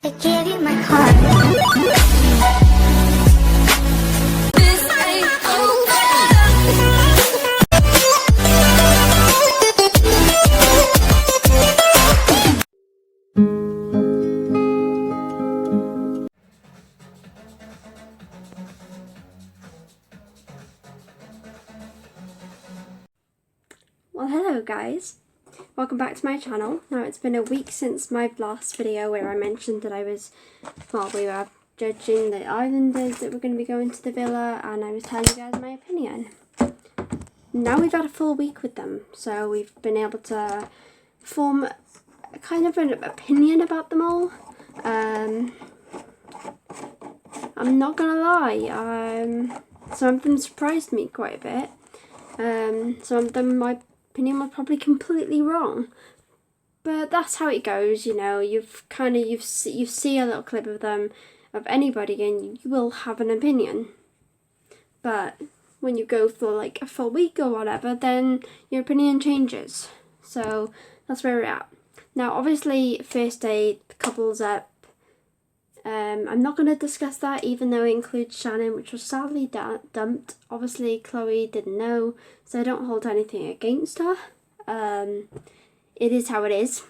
I gave you my heart. This ain't over. Well, hello guys, welcome back to my channel. Now it's been a week since my last video where I mentioned that we were judging the islanders that were going to be going to the villa, and I was telling you guys my opinion. Now we've had a full week with them, so we've been able to form a kind of an opinion about them all. I'm not gonna lie, some of them surprised me quite a bit. Some of them my opinion was probably completely wrong, but that's how it goes, you know. You see a little clip of them, of anybody, and you will have an opinion. But when you go for like a full week or whatever, then your opinion changes. So that's where we're at now. Obviously, first day, the couple's up. I'm not going to discuss that, even though it includes Shannon, which was sadly dumped. Obviously, Chloe didn't know, so I don't hold anything against her. It is how it is.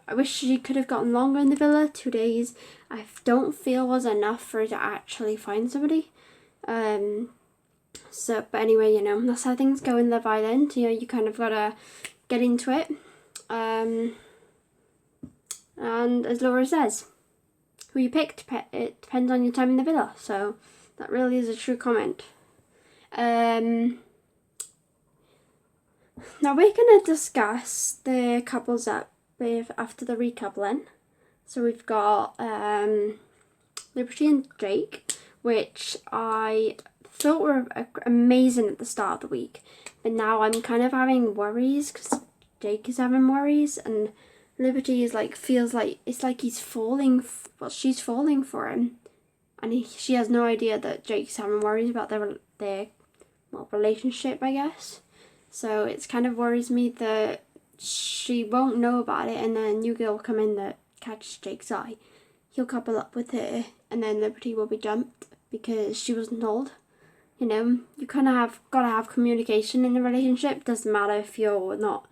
I wish she could have gotten longer in the villa. 2 days, I don't feel was enough for her to actually find somebody. But anyway, you know, that's how things go in Love Island. You know, you kind of gotta get into it. And as Laura says, who you pick, it depends on your time in the villa. So that really is a true comment. Now we're going to discuss the couples up after the recoupling. So we've got Liberty and Jake, which I thought were amazing at the start of the week. But now I'm kind of having worries because Jake is having worries, and Liberty is feels like it's like he's falling. She's falling for him, and she has no idea that Jake's having worries about their relationship, I guess. So it's kind of worries me that she won't know about it, and then new girl will come in that catches Jake's eye. He'll couple up with her, and then Liberty will be dumped because she wasn't told. You know, you kind of gotta have communication in the relationship. Doesn't matter if you're not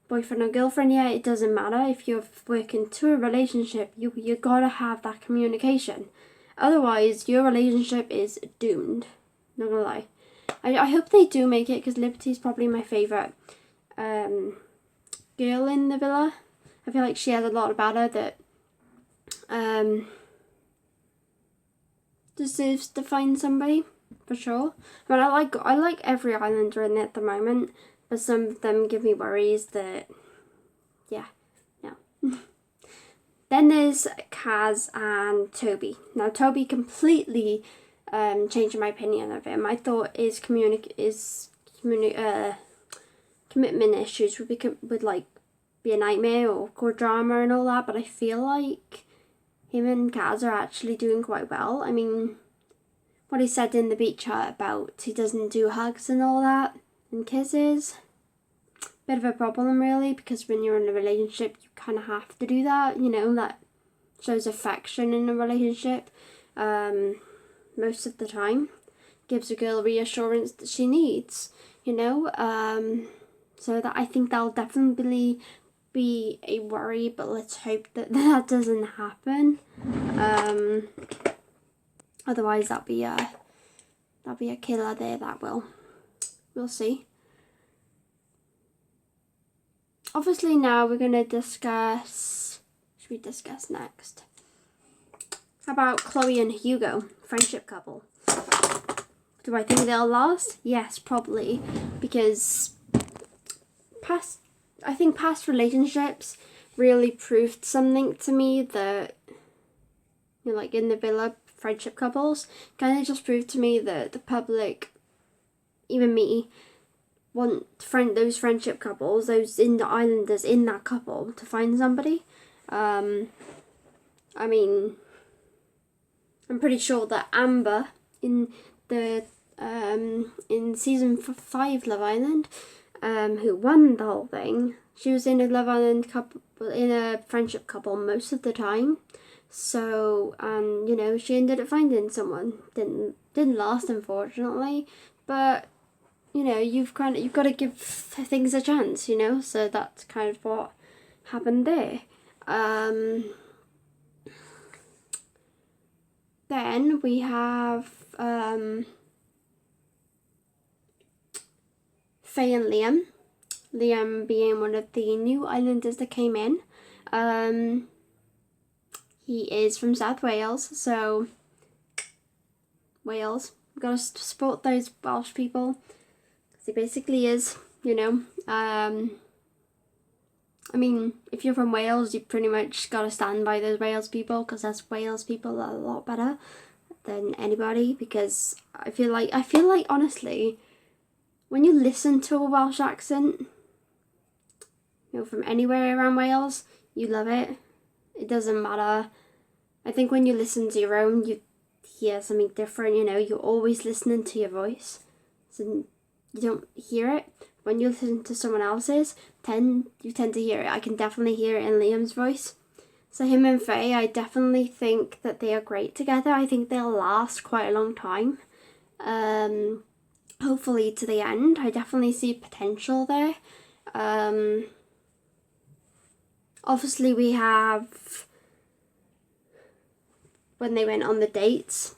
boyfriend or girlfriend yet. It doesn't matter if you're working to a relationship. You gotta have that communication. Otherwise, your relationship is doomed. Not gonna lie. I hope they do make it, because Liberty's probably my favourite girl in the villa. I feel like she has a lot about her that deserves to find somebody, for sure. I mean, I like every islander in it at the moment, but some of them give me worries that, yeah, no. Then there's Kaz and Toby. Now, Toby completely changed my opinion of him. I thought his commitment issues would be a nightmare or cause drama and all that, but I feel like him and Kaz are actually doing quite well. I mean, what he said in the beach hut about he doesn't do hugs and all that and kisses, bit of a problem really, because when you're in a relationship you kind of have to do that, you know. That shows affection in a relationship most of the time, gives a girl reassurance that she needs, you know. So that, I think that'll definitely be a worry, but let's hope that that doesn't happen. Otherwise that'll be a killer there. That we'll see. Obviously now we're going to discuss, should we discuss next? How about Chloe and Hugo, friendship couple? Do I think they'll last? Yes, probably, because past relationships really proved something to me that, you know, like in the villa, friendship couples kind of just proved to me that the public, even me, want those friendship couples, those in the islanders in that couple, to find somebody. I mean, I'm pretty sure that Amber in the in season 5 Love Island, who won the whole thing, she was in a Love Island couple, in a friendship couple most of the time. So, and you know, she ended up finding someone. Didn't last, unfortunately, but you know, you've got to give things a chance, you know. So that's kind of what happened there. Then we have Faye and Liam. Liam being one of the new islanders that came in. He is from South Wales, so Wales. We've got to support those Welsh people. He basically is, you know. I mean, if you're from Wales, you pretty much got to stand by those Wales people, because those Wales people are a lot better than anybody. Because I feel like honestly, when you listen to a Welsh accent, you know, from anywhere around Wales, you love it. It doesn't matter. I think when you listen to your own, you hear something different. You know, you're always listening to your voice, so you don't hear it. When you listen to someone else's, you tend to hear it. I can definitely hear it in Liam's voice. So him and Faye, I definitely think that they are great together. I think they'll last quite a long time. Hopefully to the end. I definitely see potential there. Obviously we have when they went on the dates.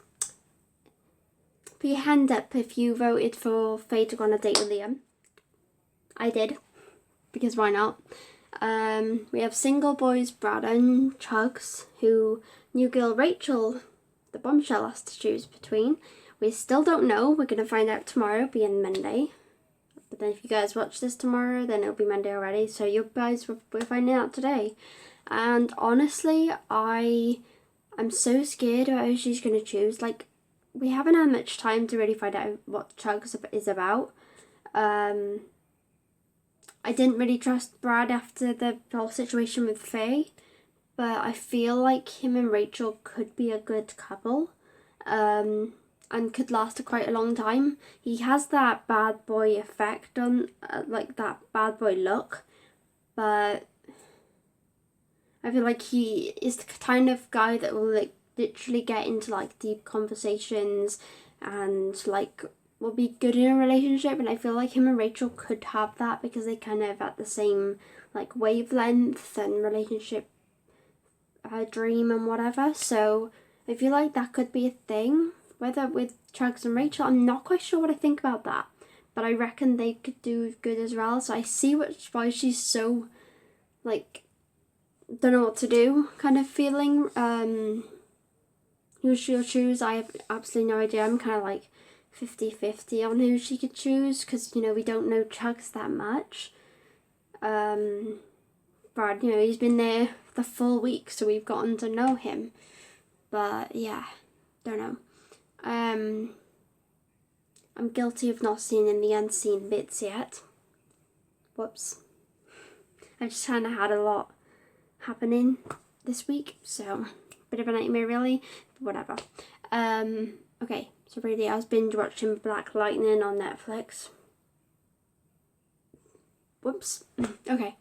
Put your hand up if you voted for Faye to go on a date with Liam. I did, because why not? We have single boys Brad and Chugs, who new girl Rachel, the bombshell, has to choose between. We still don't know. We're going to find out tomorrow, being Monday. But then if you guys watch this tomorrow, then it'll be Monday already. So you guys will finding out today. And honestly, I'm so scared about who she's going to choose. Like, we haven't had much time to really find out what Chugs is about. I didn't really trust Brad after the whole situation with Faye, but I feel like him and Rachel could be a good couple, and could last quite a long time. He has that bad boy effect on, like that bad boy look, but I feel like he is the kind of guy that will like literally get into like deep conversations and like will be good in a relationship. And I feel like him and Rachel could have that because they kind of at the same like wavelength and relationship dream and whatever. So I feel like that could be a thing. Whether with Chugs and Rachel, I'm not quite sure what I think about that, but I reckon they could do good as well. So I see why she's so like don't know what to do kind of feeling. Who she'll choose, I have absolutely no idea. I'm kind of like 50-50 on who she could choose, because you know we don't know Chugs that much. Brad, you know, he's been there the full week, so we've gotten to know him. But yeah, don't know. I'm guilty of not seeing in the unseen bits yet. Whoops. I've just kind of had a lot happening this week, so bit of a nightmare really, but whatever. Okay, so really I was binge watching Black Lightning on Netflix. Whoops. Okay,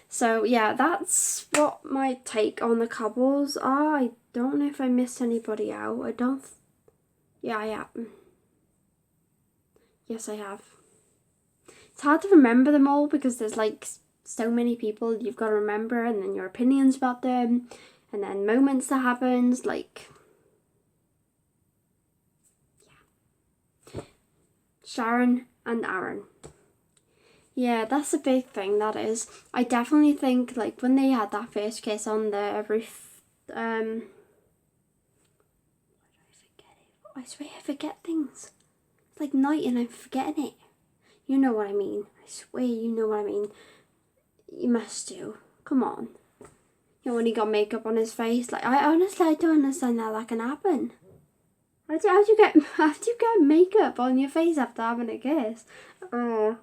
so yeah, that's what my take on the couples are. I don't know if I missed anybody out. Yeah, I have. Yes, I have. It's hard to remember them all because there's like so many people you've got to remember, and then your opinions about them, and then moments that happens, like yeah. Sharon and Aaron. Yeah, that's a big thing, that is. I definitely think like when they had that first kiss on the roof, I swear I forget things. It's like night and I'm forgetting it. You know what I mean. I swear you know what I mean. You must do. Come on. You know when he got makeup on his face? Like, I honestly don't understand how that can happen. How do you get makeup on your face after having a kiss? Oh.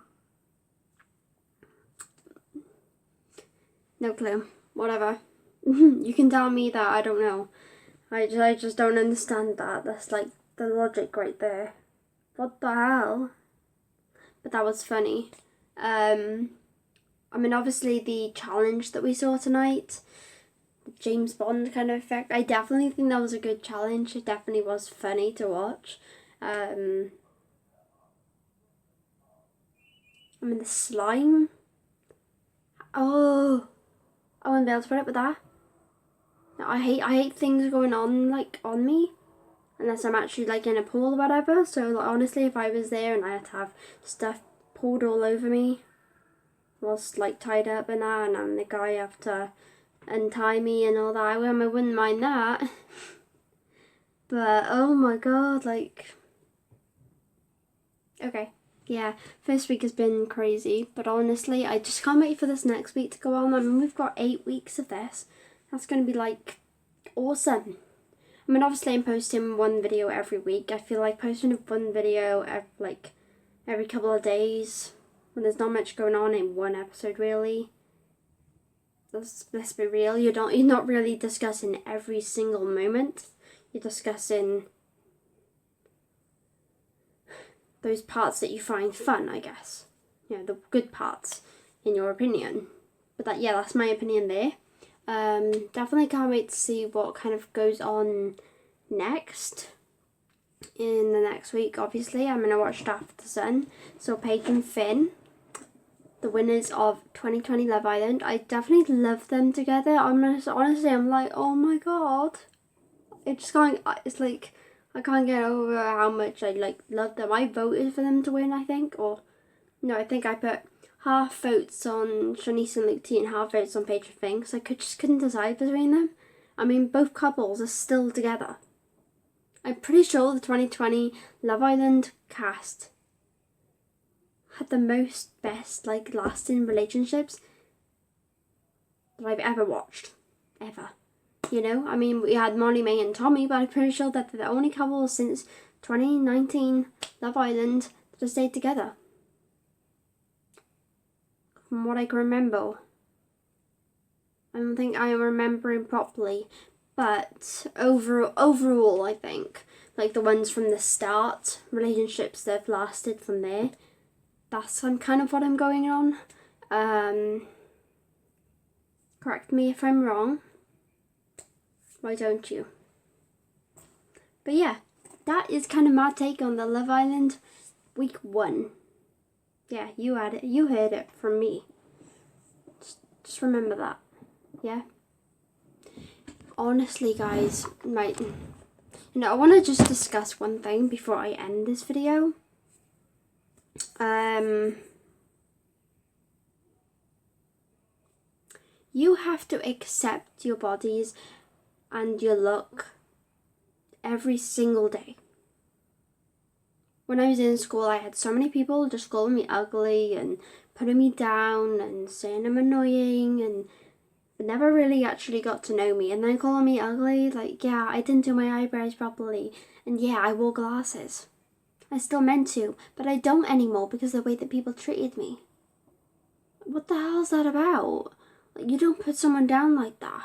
No clue. Whatever. You can tell me that, I don't know. I just don't understand that. That's like the logic right there. What the hell? But that was funny. I mean, obviously the challenge that we saw tonight, James Bond kind of effect. I definitely think that was a good challenge. It definitely was funny to watch. I mean, the slime. Oh, I wouldn't be able to put up with that. No, I hate things going on like on me, unless I'm actually like in a pool or whatever. So like, honestly, if I was there and I had to have stuff poured all over me whilst like tied up and that, and I'm the guy have to untie me and all that, I wouldn't mind that. But oh my god, like, okay, yeah, first week has been crazy, but honestly, I just can't wait for this next week to go on. I mean, we've got 8 weeks of this. That's going to be like awesome. I mean, obviously I'm posting one video every week. I feel like posting one video every couple of days when there's not much going on in one episode, really. Let's be real, you're not really discussing every single moment. You're discussing those parts that you find fun, I guess. You know, the good parts, in your opinion. But that's my opinion there. Definitely can't wait to see what kind of goes on next. In the next week, obviously, I'm going to watch After the Sun. So Paige and Finn, the winners of 2020 Love Island. I definitely love them together. Honestly, I'm like, oh my god. It's like, I can't get over how much I like love them. I voted for them to win, I think. Or, no, I think I put half votes on Shanice and Luke T and half votes on Paige and Finn. Because I couldn't decide between them. I mean, both couples are still together. I'm pretty sure the 2020 Love Island cast had the best like lasting relationships that I've ever watched. Ever. You know, I mean, we had Molly, May and Tommy, but I'm pretty sure that they're the only couple since 2019 Love Island that have stayed together. From what I can remember. I don't think I am remembering properly, but overall, I think, like the ones from the start, relationships that have lasted from there, that's kind of what I'm going on. Correct me if I'm wrong. Why don't you? But yeah, that is kind of my take on the Love Island week 1. Yeah, you heard it from me. Just remember that. Yeah. Honestly, guys, I want to just discuss one thing before I end this video. You have to accept your bodies and your look every single day. When I was in school, I had so many people just calling me ugly and putting me down and saying I'm annoying, and never really actually got to know me, and then calling me ugly, like, yeah, I didn't do my eyebrows properly, and yeah, I wore glasses. I still meant to, but I don't anymore because of the way that people treated me. What the hell is that about? Like, you don't put someone down like that.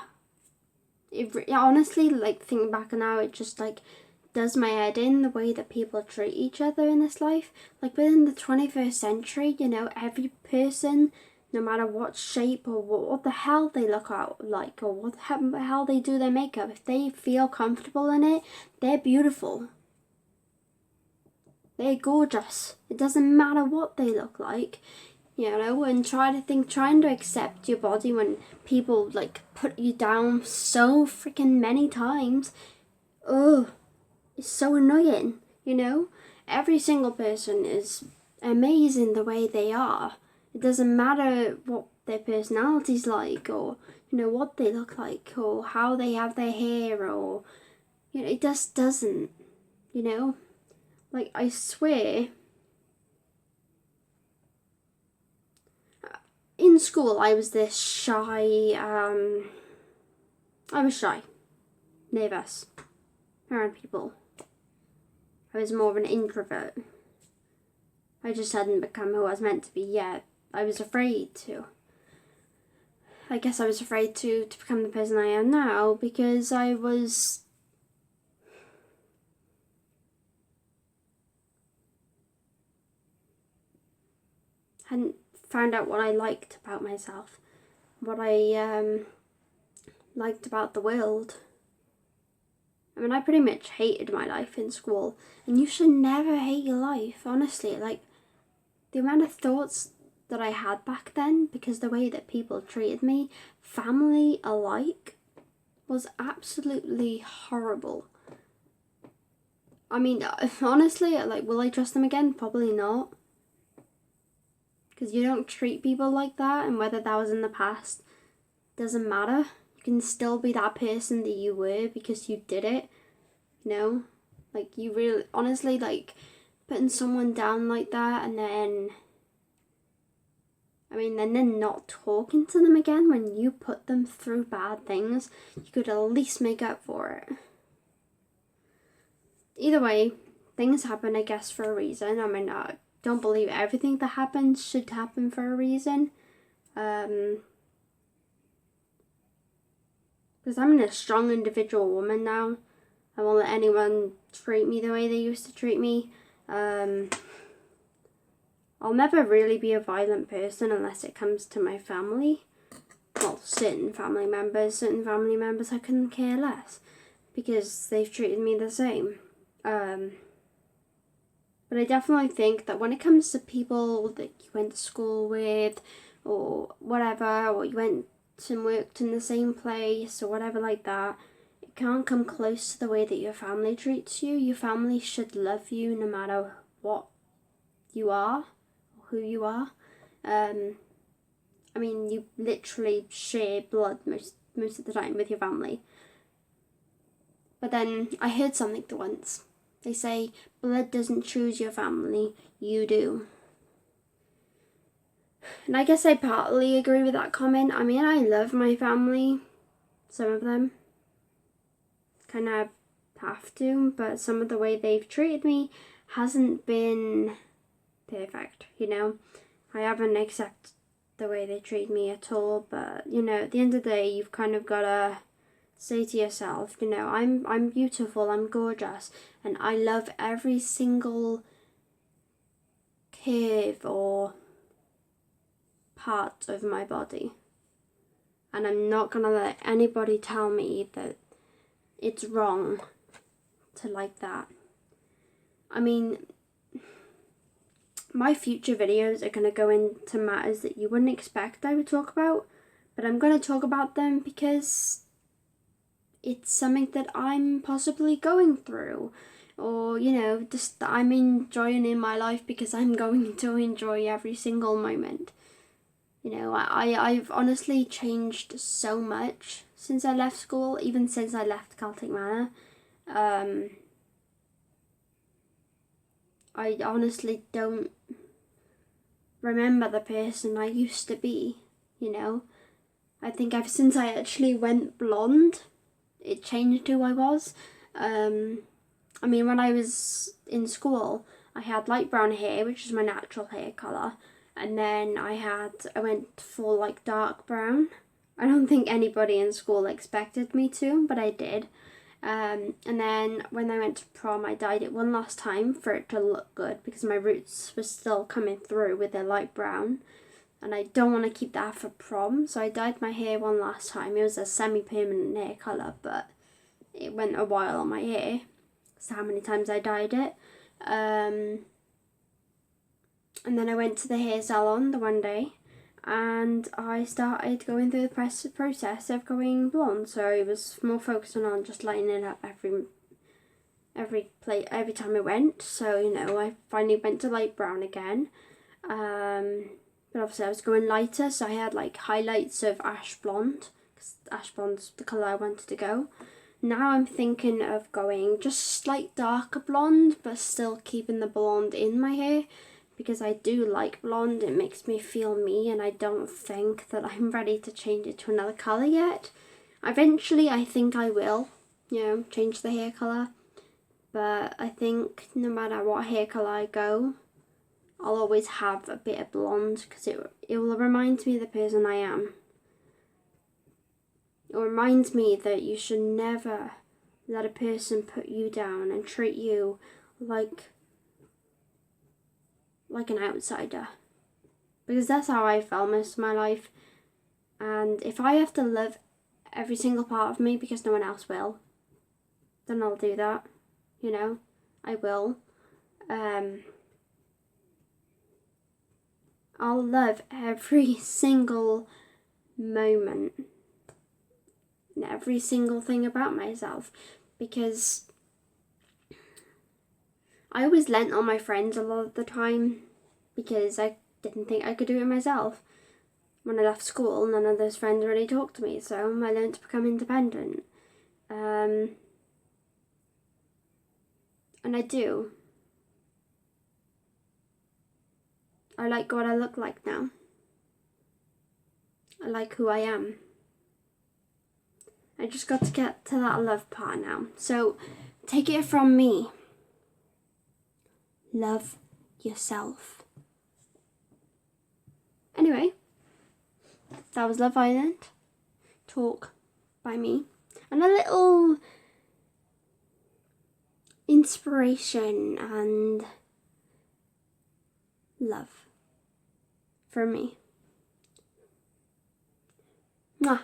Honestly, like, thinking back now, it just, like, does my head in the way that people treat each other in this life. Like, within the 21st century, you know, every person, no matter what shape or what the hell they look out like, or what the hell they do their makeup, if they feel comfortable in it, they're beautiful. They're gorgeous. It doesn't matter what they look like. You know, and trying to accept your body when people like put you down so freaking many times. Ugh, it's so annoying, you know? Every single person is amazing the way they are. It doesn't matter what their personality's like, or, you know, what they look like, or how they have their hair, or, you know, it just doesn't, you know? Like, I swear, in school, I was this shy, I was shy, nervous, around people. I was more of an introvert. I just hadn't become who I was meant to be yet. I was afraid to. I guess I was afraid to become the person I am now because I hadn't found out what I liked about myself, what I liked about the world. I mean, I pretty much hated my life in school, and you should never hate your life, honestly. Like, the amount of thoughts that I had back then, because the way that people treated me, family alike, was absolutely horrible. I mean, honestly, like, will I trust them again? Probably not. Because you don't treat people like that, and whether that was in the past doesn't matter. You can still be that person that you were because you did it, you know? Like, you really, honestly, like, putting someone down like that and then, then not talking to them again when you put them through bad things, you could at least make up for it. Either way, things happen, I guess, for a reason. I mean, I don't believe everything that happens should happen for a reason. Because I'm a strong individual woman now. I won't let anyone treat me the way they used to treat me. I'll never really be a violent person unless it comes to my family. Well, certain family members I couldn't care less because they've treated me the same. But I definitely think that when it comes to people that you went to school with or whatever, or you went and worked in the same place or whatever like that, it can't come close to the way that your family treats you. Your family should love you no matter what you are, or who you are. I mean, you literally share blood most of the time with your family. But then I heard something once. They say, blood doesn't choose your family, you do. And I guess I partly agree with that comment. I mean, I love my family, some of them. Kind of have to, but some of the way they've treated me hasn't been perfect, you know? I haven't accepted the way they treat me at all, but, you know, at the end of the day, you've kind of got to say to yourself, you know, I'm beautiful, I'm gorgeous, and I love every single curve or part of my body. And I'm not gonna let anybody tell me that it's wrong to like that. I mean, my future videos are gonna go into matters that you wouldn't expect I would talk about, but I'm gonna talk about them because it's something that I'm possibly going through, or, you know, just that I'm enjoying in my life because I'm going to enjoy every single moment. You know, I've honestly changed so much since I left school, even since I left Celtic Manor. I honestly don't remember the person I used to be, you know. I think since I actually went blonde, it changed who I was. I mean, when I was in school, I had light brown hair, which is my natural hair colour, and then I went for like dark brown. I don't think anybody in school expected me to, but I did. And then when I went to prom, I dyed it one last time for it to look good because my roots were still coming through with their light brown. And I don't want to keep that for prom, so I dyed my hair one last time. It was a semi-permanent hair colour, but it went a while on my hair. That's how many times I dyed it. And then I went to the hair salon the one day, and I started going through the process of going blonde. So it was more focusing on just lighting it up every time I went. So, you know, I finally went to light brown again. But obviously I was going lighter, so I had like highlights of ash blonde, because ash blonde's the colour I wanted to go. Now I'm thinking of going just slight darker blonde, but still keeping the blonde in my hair, because I do like blonde. It makes me feel me, and I don't think that I'm ready to change it to another colour yet. Eventually I think I will, you know, change the hair colour, but I think no matter what hair colour I go, I'll always have a bit of blonde because it will remind me of the person I am. It reminds me that you should never let a person put you down and treat you like an outsider. Because that's how I felt most of my life. And if I have to live every single part of me because no one else will, then I'll do that, you know, I will. I'll love every single moment and every single thing about myself, because I always lent on my friends a lot of the time because I didn't think I could do it myself. When I left school, none of those friends really talked to me, so I learned to become independent. And I do. I like what I look like now. I like who I am. I just got to get to that love part now. So take it from me. Love yourself. Anyway, that was Love Island talk by me, and a little inspiration and love from me. Mwah.